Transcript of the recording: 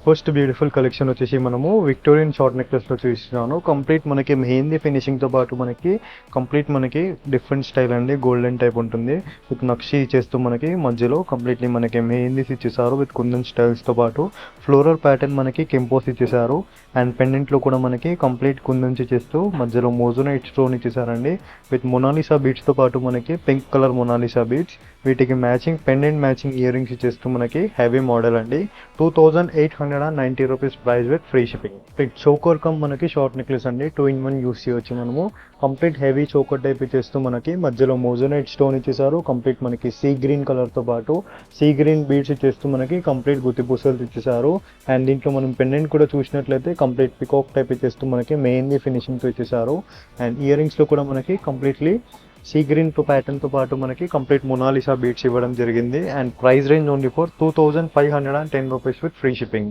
First beautiful collection వచ్చేసి మనము Victorian short నెక్లెస్లో చూస్తున్నాను. కంప్లీట్ మనకి మెహందీ ఫినిషింగ్తో పాటు మనకి డిఫరెంట్ స్టైల్ అండి. గోల్డెన్ టైప్ ఉంటుంది విత్ నక్షి చేస్తూ మనకి మధ్యలో కంప్లీట్లీ మనకి మెహందీస్ ఇచ్చేసారు విత్ కుందన్ స్టైల్స్తో పాటు ఫ్లోరల్ ప్యాటర్న్ మనకి కెంపోస్ ఇచ్చేసారు. అండ్ పెండెంట్లో కూడా మనకి కంప్లీట్ కుందన్స్ చేస్తూ మధ్యలో మోజోనైట్ స్టోన్ ఇచ్చేసారండి విత్ మొనాలిసా బీట్స్తో పాటు మనకి పింక్ కలర్ మొనాలిసా బీట్స్. వీటికి matching pendant matching ear rings ఇచ్చేస్తూ మనకి హెవీ మోడల్ అండి. 2890 rupees price with free shipping. Choker come మనకి షార్ట్ నెక్లెస్ అండి. 2-in-1 యూస్ చేయొచ్చు మనము. కంప్లీట్ హెవీ చోకర్ టైప్ ఇచ్చేస్తూ మనకి మధ్యలో మోజోనైట్ స్టోన్ ఇచ్చేసారు. కంప్లీట్ మనకి సీ గ్రీన్ కలర్తో పాటు సీ గ్రీన్ బీడ్స్ ఇచ్చేస్తూ మనకి కంప్లీట్ గుత్తి పూసలు ఇచ్చేసారు. అండ్ దీంట్లో మనం పెండెంట్ కూడా చూసినట్లయితే కంప్లీట్ పికాక్ టైప్ ఇచ్చేస్తూ మనకి మెయిన్లీ ఫినిషింగ్తో ఇచ్చేసారు. అండ్ ఇయర్ రింగ్స్లో కూడా మనకి కంప్లీట్లీ సీ గ్రీన్ ప్యాటర్న్తో పాటు మనకి కంప్లీట్ మొనాలిసా బీట్స్ ఇవ్వడం జరిగింది. And price range only for 2510 rupees with free shipping.